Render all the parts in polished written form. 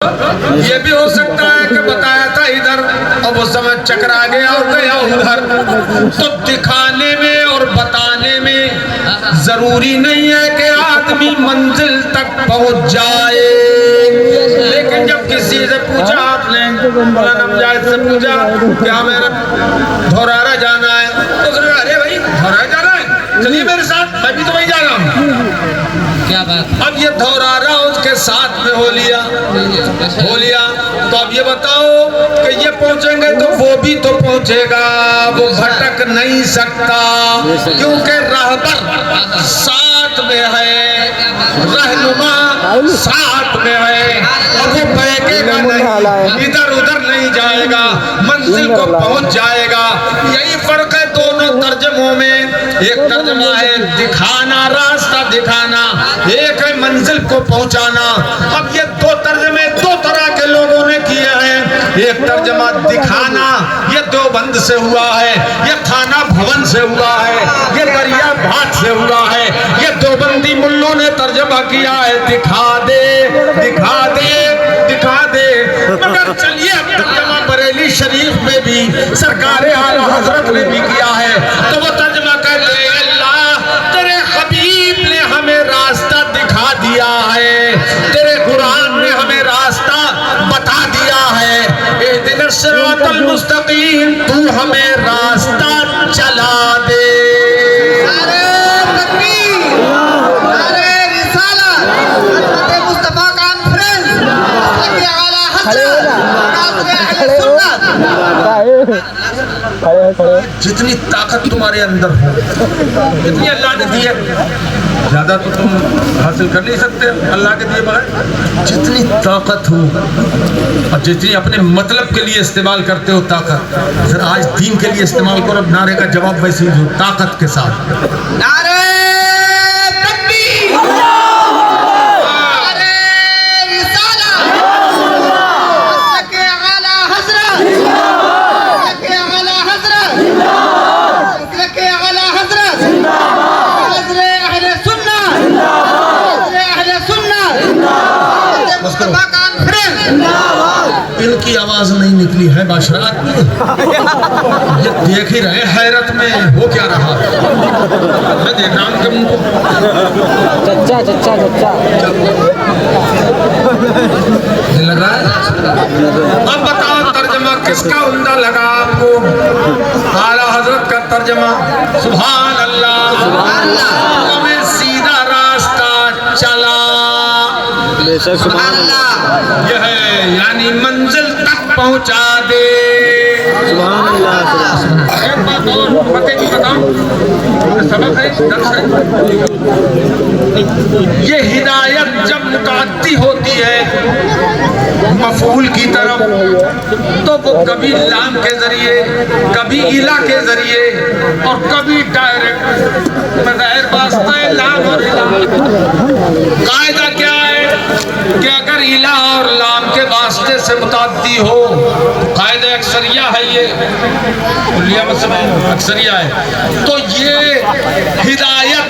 ये भी हो सकता है कि बताया था इधर और वो समय चकरा गया और गया उधर। तो दिखाने में और बताने में जरूरी नहीं है कि आदमी मंजिल तक पहुंच जाए। लेकिन जब किसी से पूछा आपने, मौलाना मुजाहिद से पूछा क्या मेरा धौरारा जाना है, तो उसने कहा अरे भाई धौरारा जाना है, चलिए मेरे साथ, मैं भी तो वहीं जा रहा हूँ। क्या बात। अब ये धौरारा उसके साथ में हो लिया। तो अब ये बताओ कि ये पहुंचेंगे तो वो भी तो पहुंचेगा, वो भटक नहीं सकता क्योंकि राहबर साथ में है, रहनुमा साथ में है और वो बहकेगा नहीं, इधर उधर नहीं जाएगा, मंजिल को पहुंच जाएगा। यही फर्क है दोनों तर्जमों में। एक तर्जमा है दिखाना, रास्ता दिखाना, एक है मंजिल को पहुंचाना। अब ये दो तर्जमे दो तरह के लोगों ने किए हैं। एक तर्जमा दिखाना ये देवबंद से हुआ है, ये थाना भवन से हुआ है, ये दरिया घाट से हुआ है, ये देवबंदी मुल्लों ने तर्जमा किया है दिखा दे दिखा दे दिखा दे। मगर चलिए तर्जमा बरेली शरीफ में भी सरकारे आला हजरत ने भी किया है, तो वो तर्जमा कहते हैं अल्लाह तेरे हबीब ने हमें रास्ता दिखा दिया है, तेरे कुरान ने हमें रास्ता बता दिया है। इहदिनस सिरातल मुस्तकीम, तू हमें रास्ता चला दे। नारे तकबीर, नारे रिसालत, हज़रत मुस्तफा कॉन्फ्रेंस, हज़रत आला हज़रत, नाज़िर अहले सुन्नत। जितनी ताकत तुम्हारे अंदर हो, जितनी अल्लाह ने दी है, ज्यादा तो तुम हासिल कर नहीं सकते अल्लाह के दिए बगैर। जितनी ताकत हो और जितनी अपने मतलब के लिए इस्तेमाल करते हो ताकत, फिर आज दीन के लिए इस्तेमाल करो। नारे का जवाब वैसे ही दो ताकत के साथ। नारे तकबीर, नारे रिसालत, हज़रत आला हज़रत, हज़रत आला हज़रत, हज़रत आला हज़रत, नाज़िर अहले सुन्नत, नाज़िर अहले सुन्नत, हज़रत मुस्तफा कॉन्फ्रेंस। इनकी आवाज नहीं निकली है बाशरात में, ये देख ही रहे हैरत में हो क्या रहा। मैं देख रहा हूँ कि उनको चच्चा चच्चा चच्चा लग रहा है। अब बताओ तर्जमा किसका उम्दा लगा आपको? आला हजरत का तर्जमा। सुभान अल्लाह, सुभान अल्लाह, हमें सीधा रास्ता चला, सुभान अल्लाह, यह है यानी मंजिल तक पहुंचा दे। सुभान अल्लाह। एक बात और पते की बताऊं, सबक है, दर्स है। ये हिदायत जब मुताद्दी होती है मफूल की तरफ, तो वो कभी लाम के जरिए, कभी इला के जरिए और कभी डायरेक्ट। ज़ाहिर वास्ता है लाम और इला। कायदा क्या है कि अगर इला और लाम के वास्ते से मुताद्दी हो, कायदा अक्सरिया है, ये कुल्लिया मतलब अक्सरिया है। तो ये हिदायत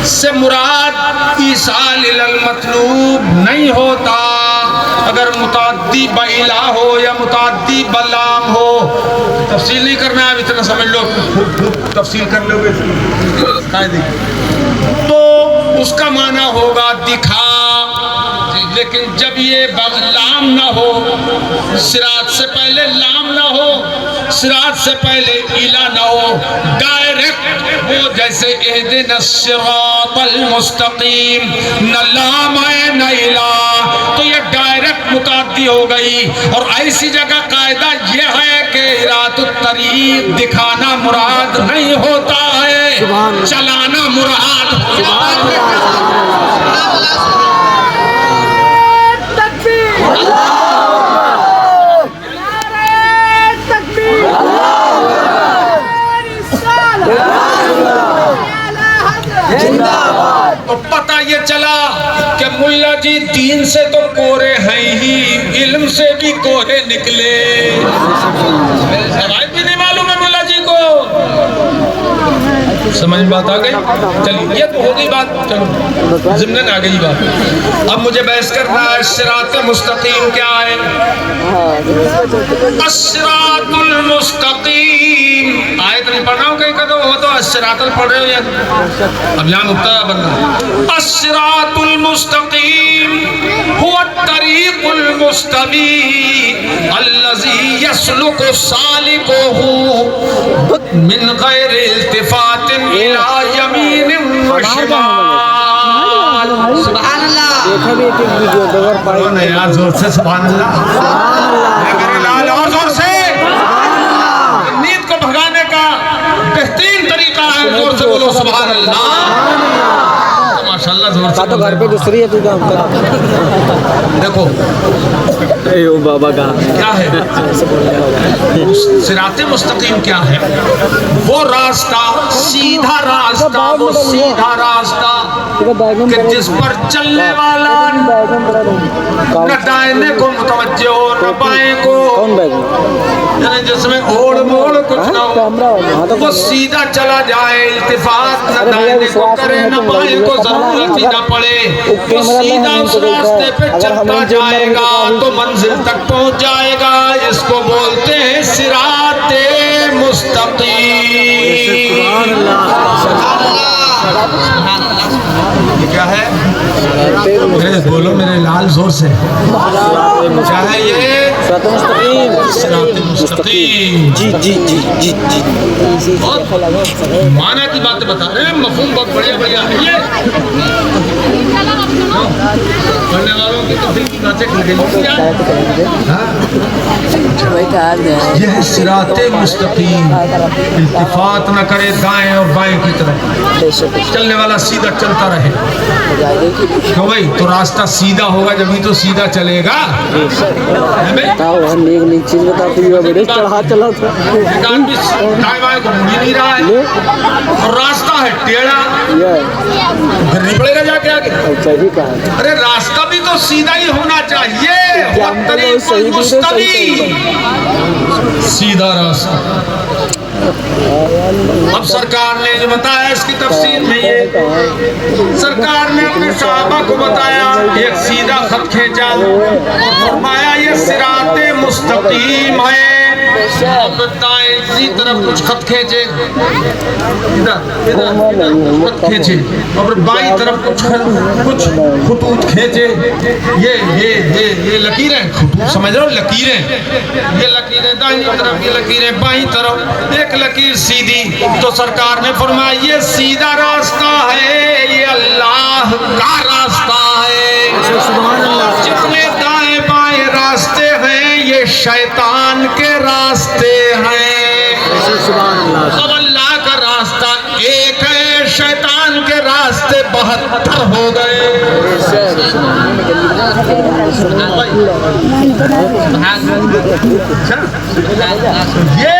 से मुराद ईसाल इलल मतलूब नहीं होता। अगर मुताद्दी बइला हो या मुताद्दी बलाम हो, तफसील नहीं करना है, इतना समझ लो, तफसील कर लोगे कायदे, तो उसका माना होगा दिखा। लेकिन जब ये लाम ना हो, सिरात से पहले लाम ना हो, सिरात से पहले इला ना हो, डायरेक्ट हो, जैसे इहदिनस सिरातल मुस्तकीम, न लाम है न इला, तो ये डायरेक्ट मुताद्दी हो गई। और ऐसी जगह कायदा ये है कि इरादुत तरीक, दिखाना मुराद नहीं होता है, चलाना मुराद होता है। तो पता ये चला कि मुल्ला जी दीन से तो कोरे हैं ही, इल्म से भी कोरे निकले। भी नहीं मालूम है मुल्ला जी को, समझ में बात आ गई? चलिए ये तो हो गई बात, चलो ज़िम्मन आ गई बात। अब मुझे बहस करना है सिरात मुस्तकीम क्या है। अस्सिरातुल मुस्तकीम आयत नहीं पढ़ रहा हूँ कहीं का, तो वो तो अस्सिरातुल पढ़ रहे हो यार, अब यहाँ मुब्तदा बन रहा है। अस्सिरातुल मुस्तकीम हुवा तरीकुल मुस्तवी अल्लज़ी यसलुकु सालिकुहु मिन गैरि इल्तिफातिन इला यमीनिन व शिमाल। सुभान अल्लाह। देखा भी एक वीडियो दो बार पाई बोलो यार जोर से सुभान अल्लाह। मेरे लाल और जोर से। नींद को भगाने का बेहतरीन तरीका है, जोर से बोलो सुभान अल्लाह। माशाल्लाह जोर से। तो घर पे दूसरी है तू काम कर। देखो ओ बाबा का क्या है सिराते मुस्तकीम क्या है? वो रास्ता, सीधा रास्ता, वो सीधा रास्ता कि जिस पर चलने वाला न दाहिने को मुतवज्जे हो न बाएं को, कौन बैग यानी जिसमें ओड़ मोड़ कुछ ना हो, वो सीधा चला जाए, इल्तिफात न दाहिने को करे न बाएं को जरूरत ही न पड़े, वो सीधा उस रास्ते पे चलता जाएगा तो मंजिल तक पहुंच जाएगा। इसको बोलते हैं सिराते मुस्तकीम। ये क्या है? बोलो मेरे लाल जोर से, क्या है ये? सिराते मुस्तकीम। जी जी जी जी जी। माना की बातें बता रहे हैं, मफहूम बहुत बढ़िया बढ़िया है ये। पढ़ने वालों की तो दिल की बातें खुल गई। यह सिराते मुस्तकीम, इल्तिफात न करे दाएं और बाएं की तरफ, चलने वाला सीधा चलता रहे। क्यों भाई? तो रास्ता सीधा होगा जब ही तो सीधा चलेगा। हम एक चीज बताते हुए बड़े चढ़ा चला था, दाएं बाएं को मुड़ ही नहीं रहा है और रास्ता है टेढ़ा, फिर नहीं पड़ेगा जाके आगे। सही कहा। अरे रास्ता भी तो सीधा ही होना चाहिए, सीधा रास्ता। अब सरकार ने जो बताया इसकी तफसीर में ये, सरकार ने अपने सहाबा को बताया, एक सीधा खत खींचा और फरमाया ये सिराते मुस्तकीम है। इसी तरफ कुछ खत खींचे, इधर इधर खत खींचे और बाई तरफ कुछ खतूत खींचे। ये लकीरें, खतूत समझ रहे हो, लकीरें, ये लकीरें दाहिनी तरफ, ये लकीरें बाई तरफ, एक लकीर सीधी। तो सरकार ने फरमाया ये सीधा रास्ता है, ये अल्लाह का रास्ता है। जितने दाएं बाएं रास्ते हैं ये शैतान के रास्ते हैं। अब अल्लाह का रास्ता एक है, शैतान के रास्ते 72 हो गए। ये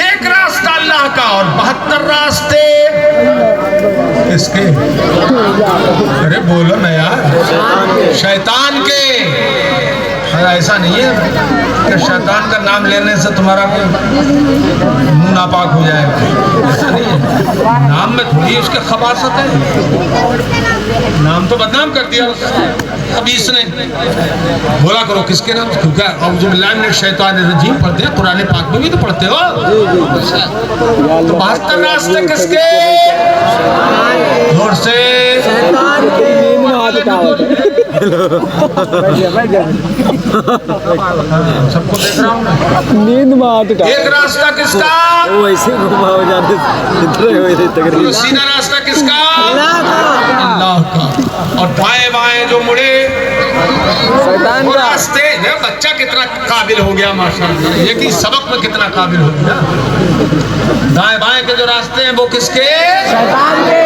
एक रास्ता अल्लाह का और 72 रास्ते किसके? अरे बोलो ना यार, शैतान के। ऐसा नहीं है कि शैतान का नाम लेने से तुम्हारा मुंह नापाक हो जाएगा, ऐसा नहीं है। नाम में थोड़ी उसके खबासत है, नाम तो बदनाम कर दिया खबीस ने। बोला करो किसके नाम? क्योंकि औज़ुबिल्लाहि शैतान रजीम पढ़ते हैं, कुरान पाक में भी तो पढ़ते हो। तो 72 रास्ते किसके? जोर से सबको देख रहा हूँ। नींद में हाथ उठा। एक रास्ता किसका? वैसे घुमा हो जाते। सीधा रास्ता किसका? अल्लाह का। और दाएं बाएं जो मुड़े शैतान वो का। रास्ते। बच्चा कितना काबिल हो गया माशाअल्लाह, ये कि सबक में कितना काबिल हो गया। दाएं बाएं के जो रास्ते हैं वो किसके? शैतान के।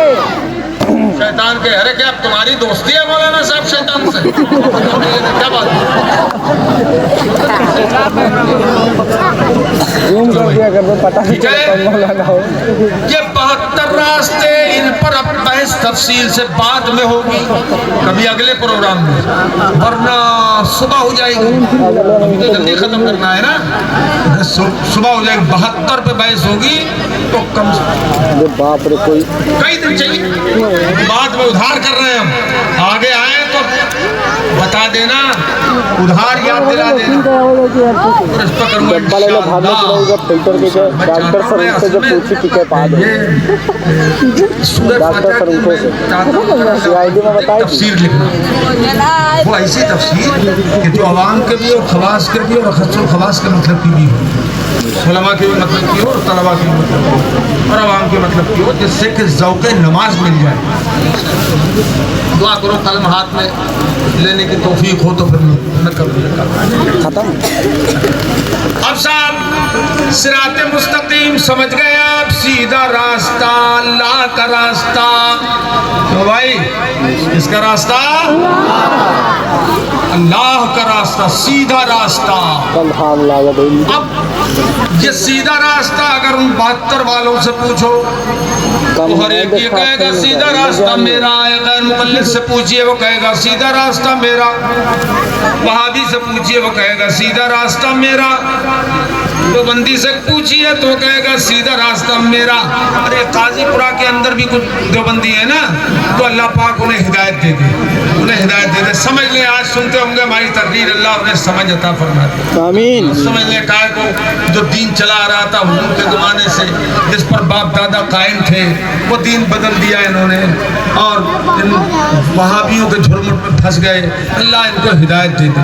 शैतान के। अरे क्या तुम्हारी दोस्ती है मौलाना साहब शैतान से? क्या बात है? जूम कर दिया कर दो, पता नहीं चलता मौलाना हो। ये 72 रास्ते, इन पर अब बहस तफसील से बाद में होगी, कभी अगले प्रोग्राम में, वरना सुबह हो जाएगी। अभी तो जल्दी खत्म करना है ना, सुबह हो जाएगी। 72 पे बहस होगी तो कम से बाप रे, कोई कई दिन चाहिए। बाद में उधार कर रहे हैं हम, आगे आए तो बता देना, उधार याद दिला देना। और इस पर करूंगा इंशाअल्लाह। फिल्टर के डॉक्टर सर से जब पूछी कि क्या बात है, डॉक्टर सर उनको से CID में बताई तफसीर लिखना, वो ऐसी तफसीर कि जो अवाम के भी और खवास के भी और खसो खवास के मतलब की भी हो, उलमा के भी मतलब की हो और तलबा के भी मतलब की हो और अवाम के मतलब की हो, जिससे कि ज़ौक़े नमाज मिल जाए। दुआ करो कलम हाथ में लेने की तौफीक हो तो फिर मैं करूँगा। खत्म। अब साहब सिराते मुस्तकीम समझ गए आप, सीधा रास्ता अल्लाह का रास्ता। तो भाई किसका रास्ता? अल्लाह का रास्ता, सीधा रास्ता। अब ये सीधा रास्ता अगर उन 72 वालों से पूछो तो हर एक ये कहेगा सीधा रास्ता मेरा है। गैर मुक़ल्लिद से पूछिए वो कहेगा सीधा रास्ता मेरा। वहाबी से पूछिए वो कहेगा सीधा रास्ता मेरा। देवबंदी से पूछिए तो कहेगा सीधा रास्ता मेरा। अरे काजीपुरा के अंदर भी कुछ देवबंदी है ना, तो अल्लाह पाक उन्हें हिदायत दे दे, उन्हें हिदायत दे दे। समझ ले, आज सुनते होंगे हमारी तकरीर, अल्लाह उन्हें समझ अता फरमाते। आमीन। समझ ले काय को जो दीन चला आ रहा था हुजूर के ज़माने से, जिस पर बाप दादा कायम थे, वो दीन बदल दिया इन्होंने और इन वहाबियों के झुरमुट में फंस गए। अल्लाह इनको हिदायत दे दे।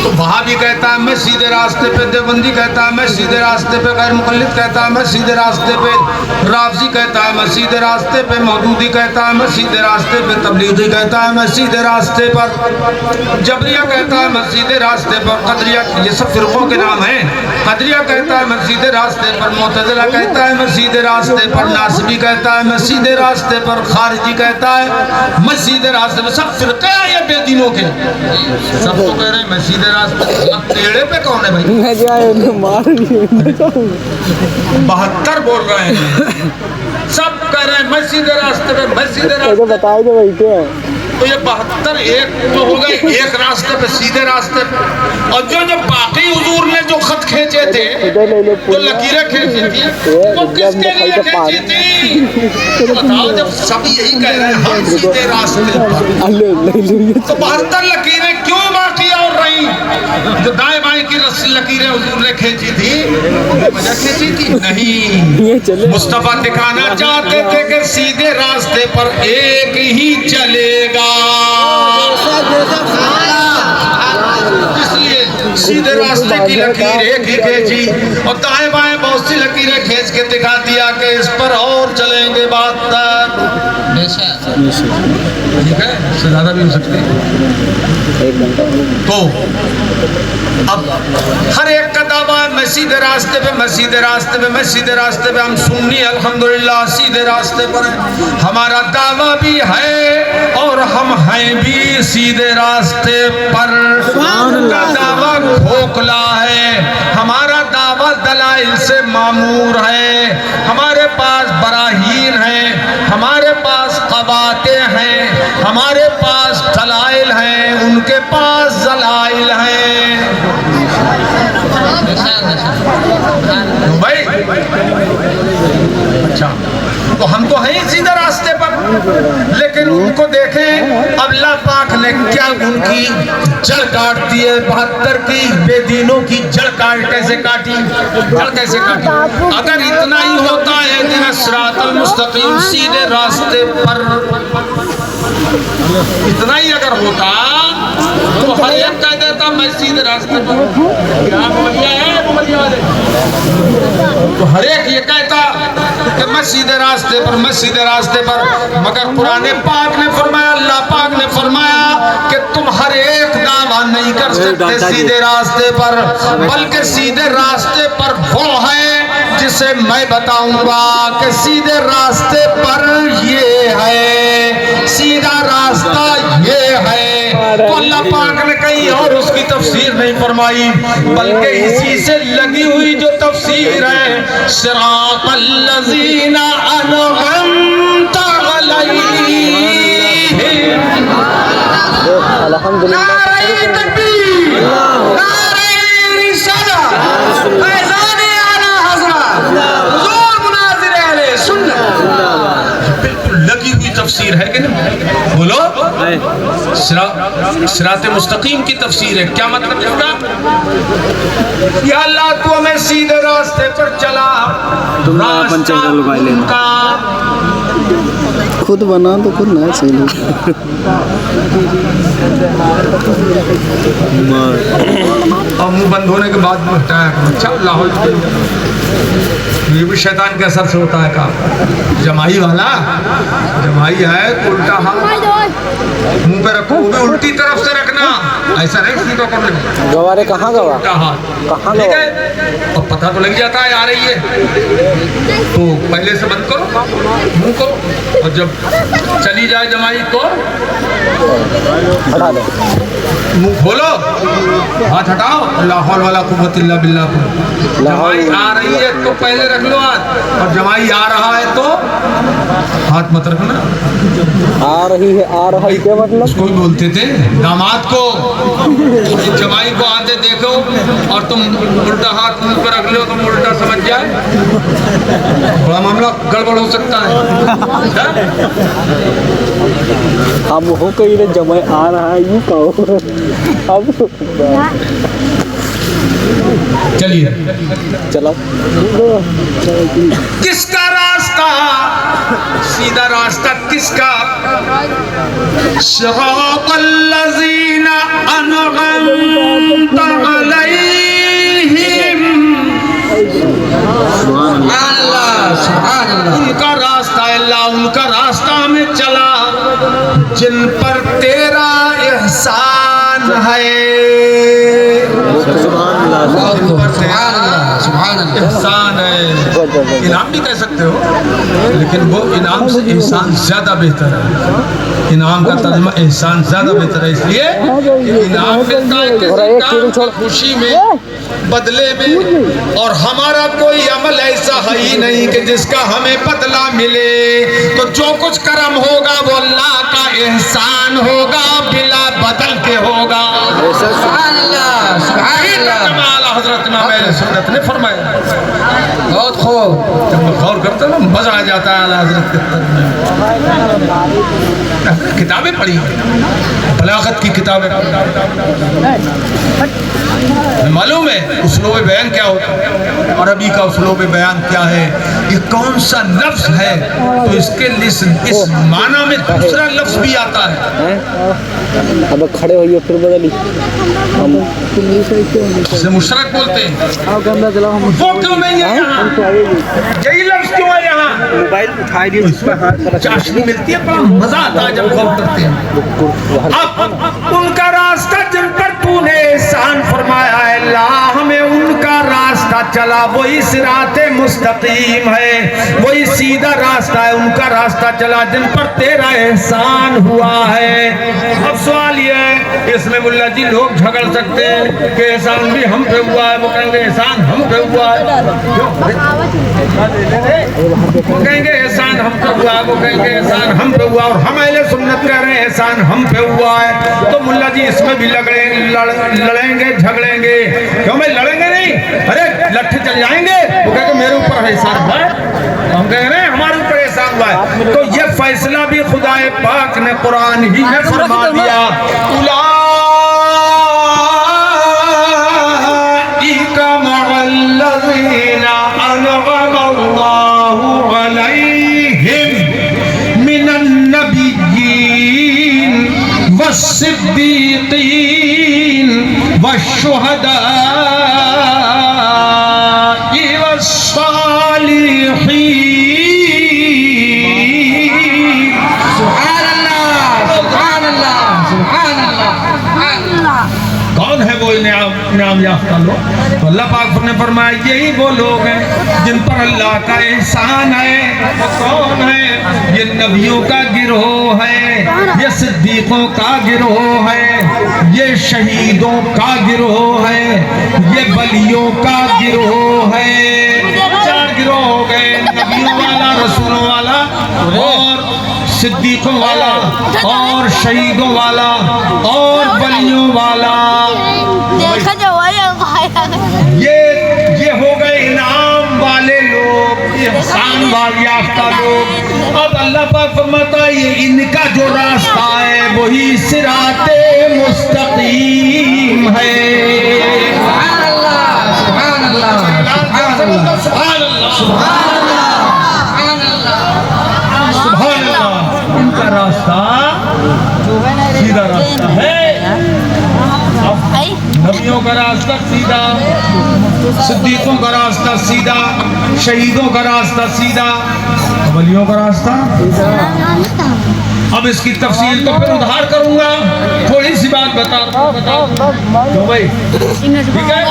तो वहाबी कहता है मैं सीधे रास्ते पे, देवबंदी कहता है मैं सीधे रास्ते पे, गैर मुक़ल्लिद कहता है मैं सीधे रास्ते पे, राफ़ज़ी कहता है मैं सीधे रास्ते पे, मौदूदी कहता है मैं सीधे रास्ते पे, तबलीगी कहता है मैं सीधे रास्ते पर, जबरिया कहता है मैं सीधे रास्ते पर, क़दरिया, ये सब फ़िरक़ों के नाम हैं। क़दरिया कहता है मैं सीधे रास्ते पर, मुअतज़िला कहता है मैं सीधे रास्ते पर, नासिबी कहता है मैं सीधे रास्ते पर, खारिजी कहता है मैं सीधे रास्ते पर। सब फ़िरक़े हैं ये बेदीनों के, सब तो कह रहे हैं मैं सीधे रास्ते। अब टेढ़े पे कौन है भाई? 72 बोल रहे हैं, सब कह रहे हैं मैं सीधे रास्ते पे, मैं सीधे रास्ते। बताए दो भाई क्या है? तो ये 72 एक तो हो गए एक रास्ते पे, सीधे रास्ते पे। और जो बाकी हुजूर ने जो खत खींचे थे, जो लकीरें खींची थी, वो किसके लिए खींची थी? बताओ, जब सब यही कह रहे हैं हम सीधे रास्ते पर, तो 72 लकीरें क्यों बाकी और रही? जो दाएं बाएं की लकीरें हुजूर ने खींची थी, वजह खींची थी नहीं। मुस्तफा दिखाना चाहते थे कि सीधे रास्ते पर एक ही चलेगा, इसलिए सीधे रास्ते की लकीर एक ही खींची और दाएं बाएं बहुत सी लकीरें खींच के दिखा दिया कि इस पर और चलेंगे 72। ठीक है, इससे ज्यादा भी हो सकते हैं। तो अब हर एक का दावा है मैं सीधे रास्ते पे, मैं सीधे रास्ते पे, मैं सीधे रास्ते पे। हम सुन्नी अल्हम्दुलिल्लाह सीधे रास्ते पर हैं, हमारा दावा भी है और हम हैं भी सीधे रास्ते पर। उनका दावा खोखला है, हमारा दावा दलाइल से मामूर है। हमारे पास बराहीन है, हमारे पास क़वाते हैं, हमारे पास दलाइल हैं, उनके पास दलाइल हैं। भाई अच्छा, तो हम तो हैं सीधे रास्ते पर, लेकिन उनको देखें अल्लाह पाक ने क्या उनकी जड़ काट दी है। 72 की बेदीनों की जड़ कैसे काटी, जड़ कैसे काटी? अगर इतना ही होता है इहदिना सिरातल मुस्तकीम, सीधे रास्ते पर, इतना ही अगर होता तो हर एक कह देता मैं सीधे रास्ते पर। क्या मलिया है मलिया वाले? तो हर एक ये कहता कि मैं सीधे रास्ते पर, मैं सीधे रास्ते पर। मगर कुरान पाक ने फरमाया, अल्लाह पाक ने फरमाया कि तुम हर एक दावा नहीं कर सकते सीधे रास्ते पर, बल्कि सीधे रास्ते पर वो है जिसे मैं बताऊंगा कि सीधे रास्ते पर ये है, सीधा रास्ता ये है। तो अल्लाह पाक ने कहीं और उसकी तफसीर नहीं फरमाई, बल्कि इसी से लगी हुई जो तफसीर है, सिरातल्लज़ीना अनअमता अलैहिम। अल्हम्दुलिल्लाह। नारे तकबीर, नारे रिसालत, फैज़ान आला हज़रत, हुज़ूर मुनाज़िर अहले सुन्नत। बिल्कुल लगी हुई तफसीर है कि नहीं? बोलो, सिराते मुस्तकीम की तफसीर है। क्या मतलब इसका? या अल्लाह तू हमें सीधे रास्ते पर चला, रास्ता उनका खुद बना तो खुद ना सही। और मुंह बंद होने के बाद में हटाया करो। अच्छा लाहौल ये भी शैतान के असर से होता है काम। जमाई वाला जमाई है तो उल्टा हाथ मुंह पे रखो, वो भी उल्टी तरफ से रखना, ऐसा नहीं सीधा कर ले। गवारे कहाँ गवा? उल्टा हाथ, कहाँ ठीक गवा? है? और पता तो लग जाता है आ रही है, तो पहले से बंद करो मुंह को, और जब चली जाए जमाई तो हटा दो। मुंह खोलो, हाथ हटाओ, अल्लाह हौल वला कुव्वत इल्ला बिल्लाह। जमाई आ रही है तो पहले रख लो हाथ, और जमाई आ रहा है तो हाथ मत रखना। आ रही है, आ रहा है क्या मतलब? उसको भी बोलते थे दामाद को, जमाई को आते देखो और तुम उल्टा हाथ मुंह पर रख लो, तुम उल्टा समझ जाए, बड़ा मामला गड़बड़ हो सकता है। अब हो कहीं रे जमाई आ रहा है यूं कहो। अब चलिए चलो। किसका रास्ता सीधा रास्ता किसका? सिरातल्लज़ीना अनअमता अलैहिम। उनका रास्ता अल्लाह, उनका रास्ता में चला जिन पर तेरा एहसान है। एहसान है, इनाम भी कह सकते हो, लेकिन वो इनाम से एहसान ज्यादा बेहतर है। इनाम का तर्जुमा एहसान ज्यादा बेहतर है, इसलिए इनाम मिलता है किसी काम की खुशी में, बदले में, और हमारा कोई अमल ऐसा है ही नहीं कि जिसका हमें बदला मिले। तो जो कुछ कर्म होगा वो अल्लाह का एहसान होगा, बिला बदल के होगा। हजरत इमाम अहले सुन्नत ने फरमाया। बहुत खूब, जब मैं गौर करता हूँ मजा आ जाता है आला हजरत के। किताबें पढ़ी, बलागत की किताबें, मालूम है उसलूब बयान क्या होता है, अरबी का उसलूब बयान क्या है, ये कौन सा लफ्ज है, तो इसके इस माना में दूसरा लफ्ज भी आता है। अब खड़े होइए फिर बदली। इसे मुशरक बोलते हैं। वो क्यों नहीं है यहाँ? यही लफ्ज क्यों है यहाँ? मोबाइल उठाई दिए, चाशनी मिलती है, बड़ा मजा आता है जब गौर करते हैं। अब उनका रास्ता जिन पर तूने एहसान फरमाया है अल्लाह, हमें उनका रास्ता चला, वही सिराते मुस्तकीम है, वही सीधा रास्ता है, उनका रास्ता चला जिन पर तेरा एहसान हुआ है। अब सवाल ये है, इसमें मुल्ला जी लोग झगड़ सकते हैं कि एहसान भी हम पे हुआ है, वो कहेंगे एहसान हम पे हुआ है, वो कहेंगे एहसान हम पे हुआ है, वो कहेंगे एहसान हम पे हुआ, और हम अहले सुन्नत कह रहे हैं एहसान हम पे हुआ है। तो मुल्ला जी इसमें भी लड़ेंगे झगड़ेंगे। क्यों भाई लड़ेंगे नहीं? अरे लट्ठे चल जाएंगे, वो कहेंगे मेरे ऊपर एहसान हुआ है, हम कह रहे हैं हमारे ऊपर एहसान हुआ है। तो ये फैसला भी खुदाए पाक ने कुरान ही में फरमा दिया। उलाइका मअल्लज़ीना अनअमल्लाहु अलैहिम मिनन नबिय्यीन वस्सिद्दीक़ीन वश्शुहदाई वस्सालिहीन। कौन है वो इनाम याफ्ता लोग? तो अल्लाह पाक ने फरमाया यही वो लोग हैं जिन पर अल्लाह का एहसान है। वो कौन है? ये नबियों का गिरोह है, ये सिद्दीकों का गिरोह है, ये शहीदों का गिरोह है, ये वलियों का गिरोह है। 4 गिरोह हो गए, नबियों वाला, रसूलों वाला और सिद्दीकों वाला और शहीदों वाला और वलियों वाला। देखा जो ये हो गए इनाम वाले लोग, एहसान याफ्ता लोग। अब अल्लाह पाक फरमाता है ये इनका जो रास्ता है वही सिराते मुस्तकीम है। सुभान अल्लाह, सुभान अल्लाह, सुभान अल्लाह, सुभान अल्लाह, सुभान अल्लाह, सुभान अल्लाह। इनका रास्ता सीधा रास्ता है। नबियों का रास्ता सीधा, सिद्दीकों का रास्ता सीधा, शहीदों का रास्ता सीधा, वलियों का रास्ता। अब इसकी तफसील तो फिर उधार करूंगा, थोड़ी सी बात बताओ तो भाई, ठीक है।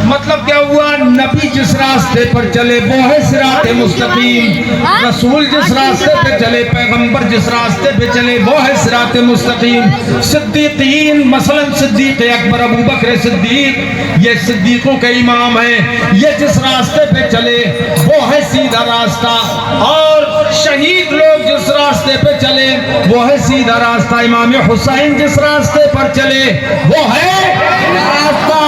मतलब क्या हुआ, नबी जिस रास्ते पर चले वो है सिराते मुस्तकीम, रसूल जिस रास्ते पे चले, पैगंबर जिस रास्ते पे चले वो है सिराते मुस्तकीम। सिद्दीकीन मसलन सिद्दीक अकबर अबू बकर सिद्दीक, ये सिद्दीकों के इमाम हैं, ये जिस रास्ते पे चले वो है सीधा रास्ता। और शहीद लोग जिस रास्ते पे चले वो है सीधा रास्ता। इमाम हुसैन जिस रास्ते पर चले वो है रास्ता,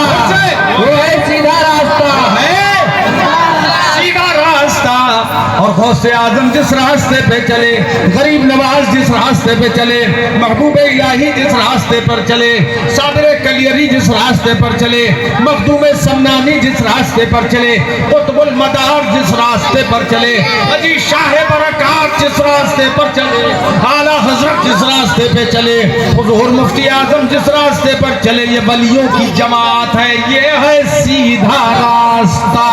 वो है सीधा रास्ता, है सीधा रास्ता। और गौसे आजम जिस रास्ते पे चले, गरीब नवाज जिस रास्ते पे चले, महबूब इलाही जिस रास्ते पर चले, साबिर कलियरी जिस रास्ते पर चले, मखदूम सम्मानी जिस रास्ते पर चले, कुतुबुल मदार जिस रास्ते पर चले, अजी शाह बरकात जिस रास्ते पर चले, आला हजरत जिस रास्ते पे चले, हुजूर मुफ्ती आजम जिस रास्ते पर चले, ये वलियों की जमात है, ये है सीधा रास्ता।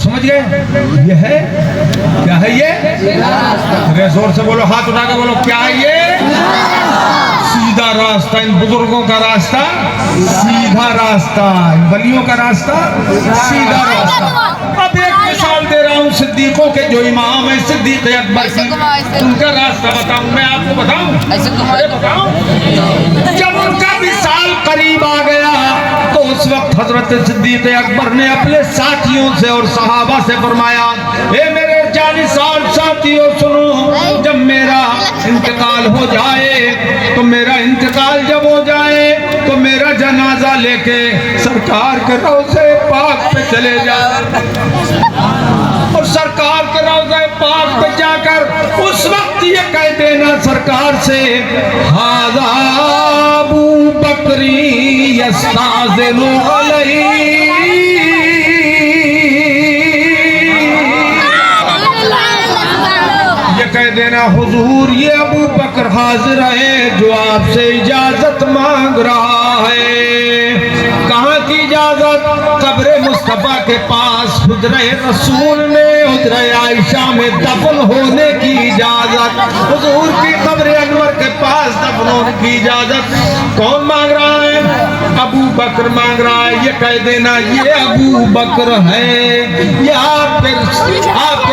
समझ गए? ये है क्या है? ये जोर से बोलो, हाथ उठा के बोलो, क्या है ये? सीधा रास्ता। इन बुजुर्गों का रास्ता सीधा रास्ता, इन वलियों का रास्ता सीधा रास्ता। अब एक मिसाल दे रहा हूँ सिद्दीकों के जो इमाम है, सिद्दीक अकबर की, उनका रास्ता बताऊं मैं आपको, बताऊं? जब उनका विसाल करीब आ गया तो उस वक्त हजरत सिद्दीक अकबर ने अपने साथियों से और सहाबा से फरमाया, ए मेरे जानिसार साथियों सुनो, जब मेरा इंतकाल हो जाए तो मेरा इंतकाल जब हो जाए तो मेरा जनाजा लेके सरकार के रोज़े पाक पे चले जाए, और सरकार के रोज़े पाक पे जाकर उस वक्त ये कह देना सरकार से, हाज़ा अबू बकरी यस्ताज़िनु अलैहि, कह देना हुजूर ये अबू बकर हाजिर है जो आपसे इजाजत मांग रहा है। कहाँ की इजाजत? कब्र मुस्तफा के पास हुजरे रसूल में, हुजरे आयशा में दफन होने की इजाजत, हुजूर की कब्र अनवर के पास दफन होने की इजाजत। कौन मांग रहा है? अबू बकर मांग रहा है। ये कह देना ये अबू बकर है, ये आपके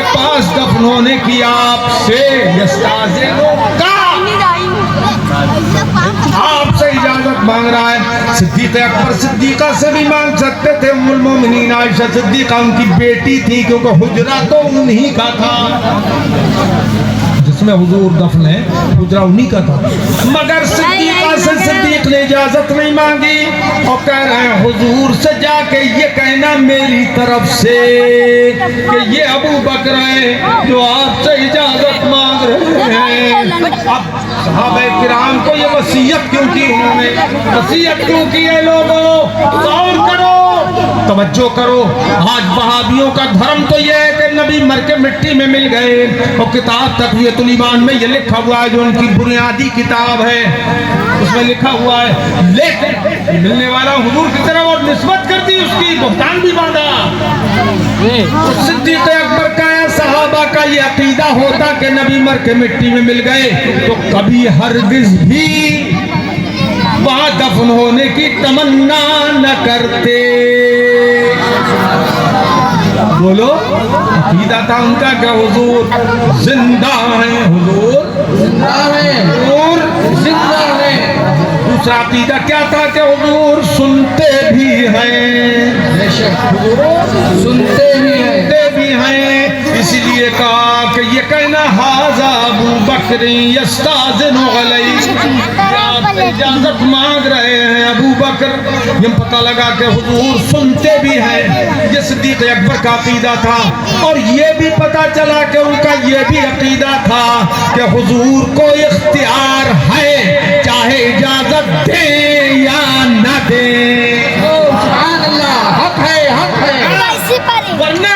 पास दफन होने की आपसे आपसे इजाजत मांग रहा है। सिद्दीक अकबर सिद्दीका से भी मांग सकते थे, उम्मुल मोमिनीन आयशा सिद्दीका उनकी बेटी थी, क्योंकि हुजरा तो उन्हीं का था जिसमें हुजूर दफन है, हुजरा उन्हीं का था। मगर सिद्दीका से सिद्दीक ने इजाजत नहीं मांगी और कह रहे हैं हुजूर से जाके ये कहना मेरी तरफ से कि ये अबू बकर है जो आपसे इजाजत मांग रहे हैं। अब सहाबा किराम को ये वसीयत क्यों की उन्होंने? वसीयत क्यों की है? लोगों गौर करो, तवज्जो करो। आज वहाबियों का धर्म तो ये है कि नबी मर के मिट्टी में मिल गए, और किताब तक़वियतुल ईमान में ये लिखा हुआ है, जो उनकी बुनियादी किताब है उसमें लिखा हुआ है, लेकिन मिलने वाला हुजूर की तरफ और निस्बत कर दी, उसकी भुगतान भी बांधा। सिद्दीक अकबर का या सहाबा का ये अकीदा होता कि नबी मर के मिट्टी में मिल गए तो कभी हरगिज भी वहां दफन होने की तमन्ना न करते। बोलो, अकीदा था उनका कि हुजूर जिंदा हैं, हुजूर जिंदा है, हुजूर जिंदा है। दूसरा अकीदा क्या था कि हुजूर सुनते भी हैं, बेशक हुजूर सुनते भी हैं। इसलिए कहा कि ये कहना हाजा अबू बकरी यस्ताज़िनु अलैहि, आपसे इजाजत मांग रहे हैं अबू बकर। ये पता लगा कि हुजूर सुनते भी हैं, ये सिद्दीक़ अकबर का अकीदा था। और ये भी पता चला कि उनका ये भी अकीदा था कि हुजूर को इख्तियार है, चाहे इजाजत दे या न दे। सुभान अल्लाह, हक है, हक है। वरना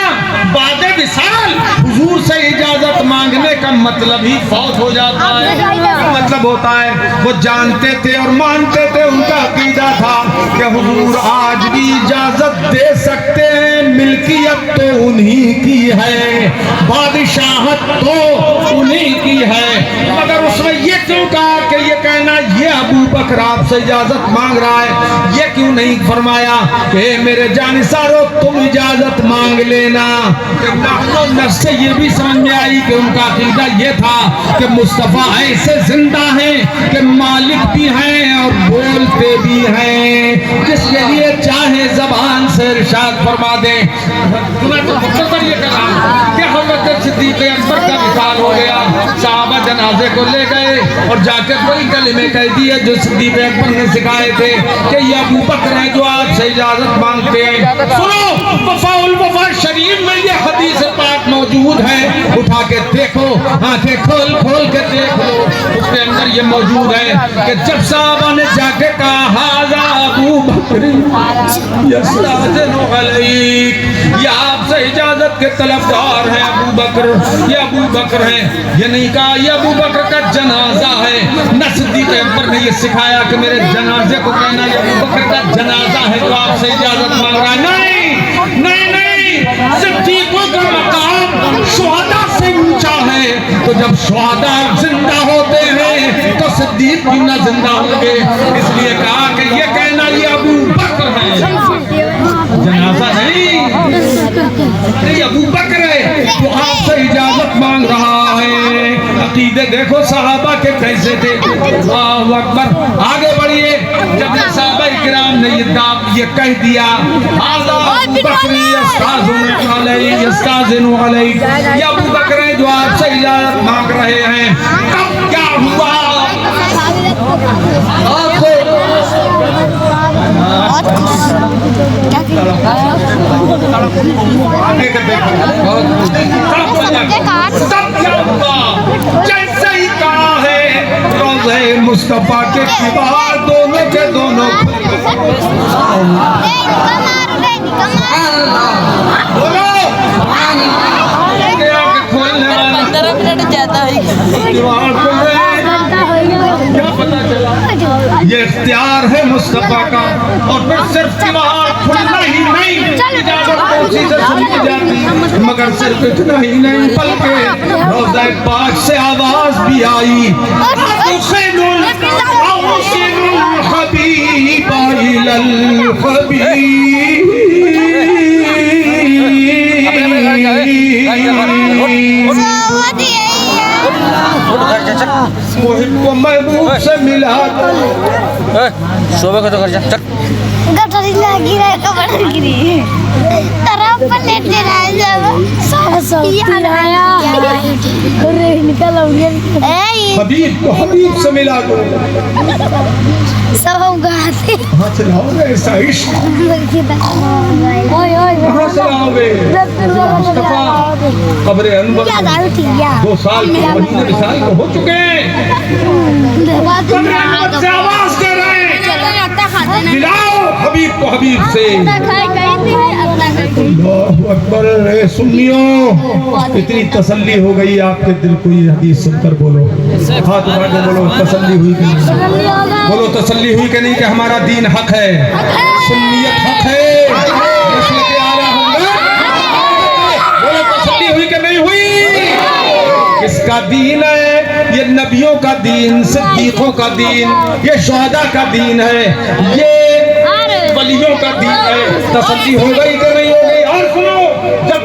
बाद विसाल हुजूर से इजाजत मांगने का मतलब ही फौत हो जाता है। मतलब होता है वो जानते थे और मानते थे, उनका अकीदा था कि हुजूर आज भी इजाजत दे सकते हैं, मिल्कियत तो उन्हीं की है, बादशाहत तो उन्हीं की है। मगर उसमें ये क्यों कहा कि ये कहना ये अबू बकर आपसे इजाजत मांग रहा है, ये क्यों नहीं फरमाया कि मेरे जानिसारो तुम इजाजत मांग लेना। नफ्स से ये भी समझ में आई कि उनका अकीदा ये था कि मुस्तफा ऐसे जिंदा हैं कि मालिक भी हैं और बोलते भी हैं, जिसके लिए चाहे जबान से इरशाद फरमा दे। ये कहा कि हज़रत सिद्दीक़ अकबर का विसाल हो गया, सहाबा जनाजे को ले गए और जाकर वही कलिमे कह दिए जो सिद्दीक़ अकबर ने सिखाए थे कि ये अबू बकर है जो आपसे इजाजत मांगते हैं। सुनो, वफ़ाउल वफ़ा शरीफ में ये हदीस पाक मौजूद है, उठा के देखो, आंखें खोल खोल के देख लो, उसके अंदर ये मौजूद है कि जब साहबा ने जाके कहा हाज़ा अबू बकर यस्ताज़िनु अलैक, ये आपसे इजाजत के तलबदार हैं अबू बकर, ये अबू बकर हैं। ये नहीं कहा ये अबू बकर का जनाजा है, न सिद्दीक़ अकबर ने ये सिखाया कि मेरे जनाजे को कहना ये अबू बकर का जनाजा है जो आपसे इजाजत मांग रहा है। नहीं नहीं नहीं, सिद्दीक़ों का मकाम शुहदा से ऊंचा है, तो जब शुहदा जिंदा होते हैं तो सिद्दीक़ क्यों न जिंदा होंगे। इसलिए कहा कि ये कहना ये अबू बकर है, जनाजा नहीं, ये अबू बकर है तो आपसे इजाजत मांग रहा है। अकीदे देखो सहाबा के कैसे थे। अल्लाहु अकबर। आगे बढ़िए, जब सहाबा इकराम ने ये कह दिया हाज़ा अबू बकर यस्ताज़िनु अलैहि, ये अबू बकर है जो आपसे इजाजत मांग रहे हैं, तब क्या हुआ? जैसे ही कहा है रोज़े मुस्तफा के किबार दोनों के दोनों बोलो खोलने वाला 15 मिनट ज्यादा किबार खोल रहे हैं। क्या पता चला? ये इख्तियार है मुस्तफा का। और फिर सिर्फ किबार खुलना ही नहीं, इजाजत तो उसी से सुनी जाती, मगर सिर्फ इतना ही नहीं बल्कि रोज़े पाक से आवाज भी आई हुसैनुल हबीब इलल हबीब। मुहिब महबूब से मिला शोभा का तो घर जा चल। गटरी लगी रहे कपड़ा गिरी तरफ पर लेटे रहे जब अरे निकल हबीब को हबीब से मिला दो। सब गाते कहाँ से लाओगे ऐसा इश्क? कहाँ से लाओगे? मुस्तफा कब्र अनवर 2 साल के महीने विसाल को हो चुके हैं। कब्र अनवर से आवाज कर रहे हैं मिलाओ हबीब को हबीब से। अल्लाहु अकबर। सुन्नियों, इतनी तसल्ली हो गई आपके दिल को ये हदीस सुनकर। बोलो हाथ उठा के बोलो तसल्ली हुई कि नहीं? बोलो तसल्ली हुई कि नहीं कि हमारा दीन हक है, सुन्नियत हक है, मसलक आला हक है। बोलो तसल्ली हुई कि नहीं हुई? किसका दीन है? ये नबियों का दीन, सिद्दीकों का दीन, ये शुहदा का दीन है, ये वलियों का दीन है। तसल्ली हो गई कि नहीं हो गई? और सुनो, जब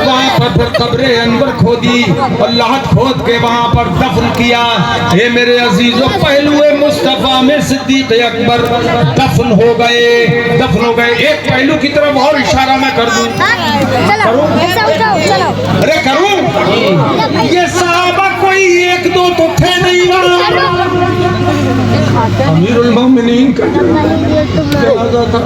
वहाँ पर कब्रे अनवर खोदी और लाहत खोद के वहाँ पर दफन किया। हे मेरे अजीजों, पहलुए मुस्तफा में सिद्दीक अकबर दफन हो गए। एक पहलू की तरफ और इशारा मैं कर दूं, अरे करूं? ये सहाबा कोई एक दो तो थे नहीं वहाँ। अमीरुल मोमिनीन का जनाजा था।